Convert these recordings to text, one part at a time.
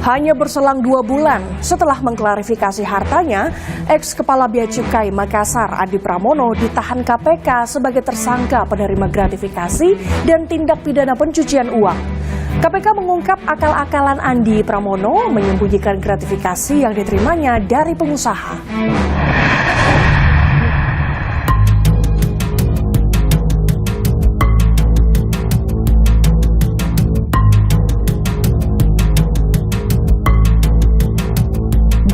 Hanya berselang 2 bulan setelah mengklarifikasi hartanya, ex-Kepala Bea Cukai Makassar Andi Pramono ditahan KPK sebagai tersangka penerima gratifikasi dan tindak pidana pencucian uang. KPK mengungkap akal-akalan Andi Pramono menyembunyikan gratifikasi yang diterimanya dari pengusaha.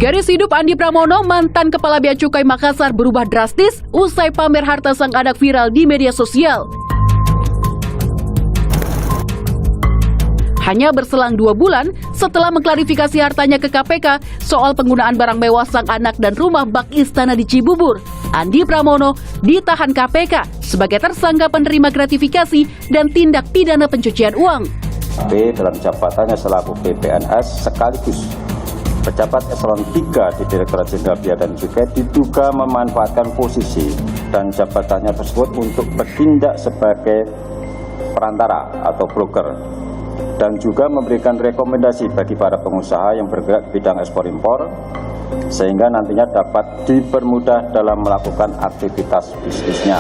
Garis hidup Andi Pramono, mantan Kepala Bea Cukai Makassar, berubah drastis usai pamer harta sang anak viral di media sosial. Hanya berselang 2 bulan setelah mengklarifikasi hartanya ke KPK soal penggunaan barang mewah sang anak dan rumah bak istana di Cibubur, Andi Pramono ditahan KPK sebagai tersangka penerima gratifikasi dan tindak pidana pencucian uang. Dalam jabatannya selaku PPNS sekaligus pejabat eselon 3 di Direktorat Jenderal Bea dan Cukai diduga memanfaatkan posisi dan jabatannya tersebut untuk bertindak sebagai perantara atau broker dan juga memberikan rekomendasi bagi para pengusaha yang bergerak di bidang ekspor impor sehingga nantinya dapat dipermudah dalam melakukan aktivitas bisnisnya.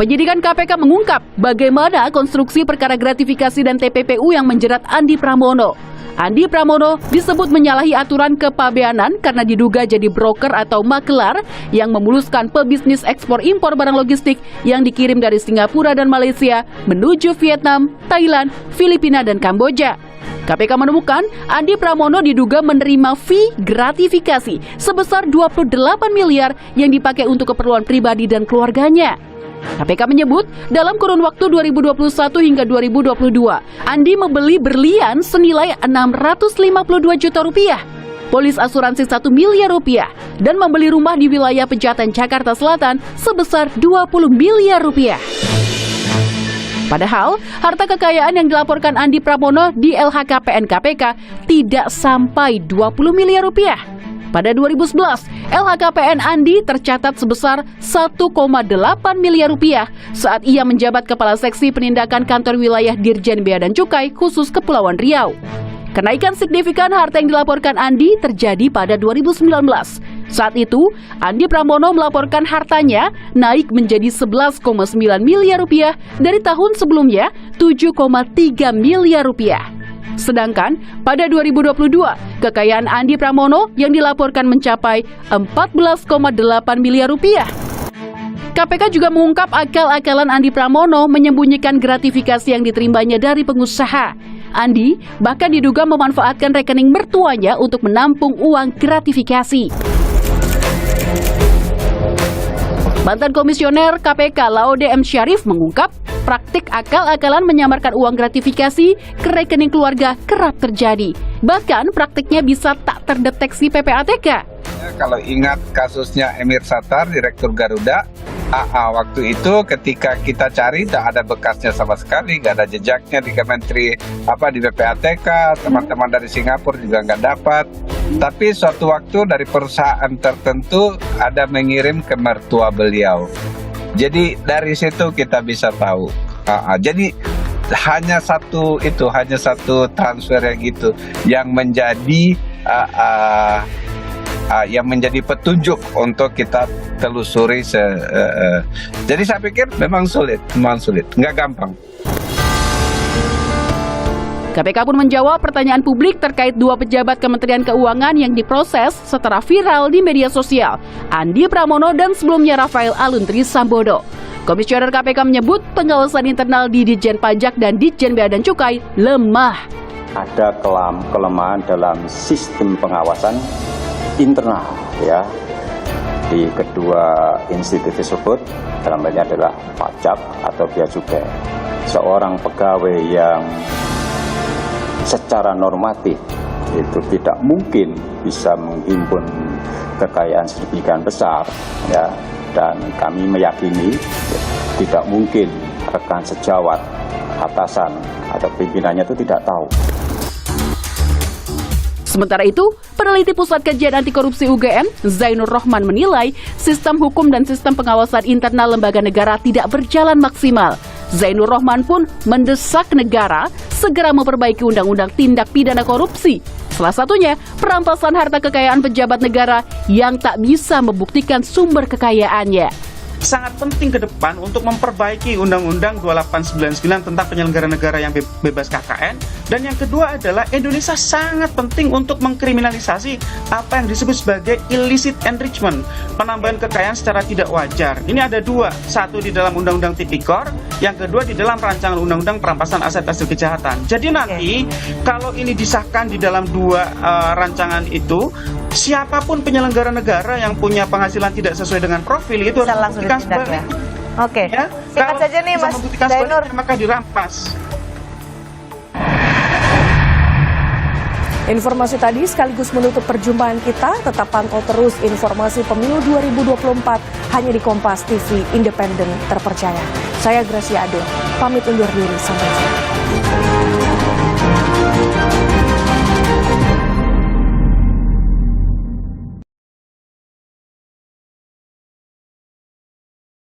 Penyidikan KPK mengungkap bagaimana konstruksi perkara gratifikasi dan TPPU yang menjerat Andi Pramono. Andi Pramono disebut menyalahi aturan kepabeanan karena diduga jadi broker atau makelar yang memuluskan pebisnis ekspor impor barang logistik yang dikirim dari Singapura dan Malaysia menuju Vietnam, Thailand, Filipina, dan Kamboja. KPK menemukan Andi Pramono diduga menerima fee gratifikasi sebesar 28 miliar yang dipakai untuk keperluan pribadi dan keluarganya. KPK menyebut dalam kurun waktu 2021 hingga 2022, Andi membeli berlian senilai 652 juta rupiah, polis asuransi 1 miliar rupiah, dan membeli rumah di wilayah Pejaten, Jakarta Selatan sebesar 20 miliar rupiah. Padahal, harta kekayaan yang dilaporkan Andi Pramono di LHKPN KPK tidak sampai 20 miliar rupiah. Pada 2011, LHKPN Andi tercatat sebesar 1,8 miliar rupiah saat ia menjabat Kepala Seksi Penindakan Kantor Wilayah Dirjen Bea dan Cukai khusus Kepulauan Riau. Kenaikan signifikan harta yang dilaporkan Andi terjadi pada 2019. Saat itu, Andi Pramono melaporkan hartanya naik menjadi 11,9 miliar rupiah dari tahun sebelumnya 7,3 miliar rupiah. Sedangkan pada 2022, kekayaan Andi Pramono yang dilaporkan mencapai 14,8 miliar rupiah. KPK juga mengungkap akal-akalan Andi Pramono menyembunyikan gratifikasi yang diterimanya dari pengusaha. Andi bahkan diduga memanfaatkan rekening mertuanya untuk menampung uang gratifikasi. Mantan Komisioner KPK Laude M. Syarif mengungkap praktik akal-akalan menyamarkan uang gratifikasi ke rekening keluarga kerap terjadi. Bahkan praktiknya bisa tak terdeteksi PPATK. Kalau ingat kasusnya Emir Sattar, Direktur Garuda, waktu itu ketika kita cari tak ada bekasnya sama sekali, nggak ada jejaknya di Kementri di PPATK, teman-teman dari Singapura juga nggak dapat. Tapi suatu waktu dari perusahaan tertentu ada mengirim ke mertua beliau. Jadi dari situ kita bisa tahu. Jadi hanya satu transfer yang itu yang menjadi petunjuk untuk kita telusuri. Jadi saya pikir memang sulit, nggak gampang. KPK pun menjawab pertanyaan publik terkait 2 pejabat Kementerian Keuangan yang diproses setelah viral di media sosial, Andi Pramono dan sebelumnya Rafael Aluntri Sambodo. Komisioner KPK menyebut pengawasan internal di Ditjen Pajak dan Ditjen Bea dan Cukai lemah. Ada kelemahan dalam sistem pengawasan internal di kedua institusi tersebut, dalam hal ini adalah pajak atau bea cukai. Seorang pegawai yang secara normatif itu tidak mungkin bisa menghimpun kekayaan sedemikian besar, dan kami meyakini tidak mungkin rekan sejawat, atasan atau pimpinannya itu tidak tahu. Sementara itu, peneliti Pusat Kajian Anti Korupsi UGM, Zainur Rohman menilai sistem hukum dan sistem pengawasan internal lembaga negara tidak berjalan maksimal. Zainur Rohman pun mendesak negara segera memperbaiki undang-undang tindak pidana korupsi. Salah satunya perampasan harta kekayaan pejabat negara yang tak bisa membuktikan sumber kekayaannya. Sangat penting ke depan untuk memperbaiki Undang-Undang 2899 tentang penyelenggara negara yang bebas KKN. Dan yang kedua adalah Indonesia sangat penting untuk mengkriminalisasi apa yang disebut sebagai illicit enrichment, penambahan kekayaan secara tidak wajar. Ini ada dua, satu di dalam Undang-Undang Tipikor, yang kedua di dalam rancangan Undang-Undang Perampasan Aset Hasil Kejahatan. Jadi nanti kalau ini disahkan di dalam dua rancangan itu, siapapun penyelenggara negara yang punya penghasilan tidak sesuai dengan profil itu harus membuktikan sebaliknya. Oke, Ya, singkat kalau saja nih bisa Mas membuktikan Zainur. sebaliknya, maka dirampas. Informasi tadi sekaligus menutup perjumpaan kita. Tetap pantau terus informasi pemilu 2024 hanya di Kompas TV, independen, terpercaya. Saya Gracia Adel, pamit undur diri, sampai jumpa.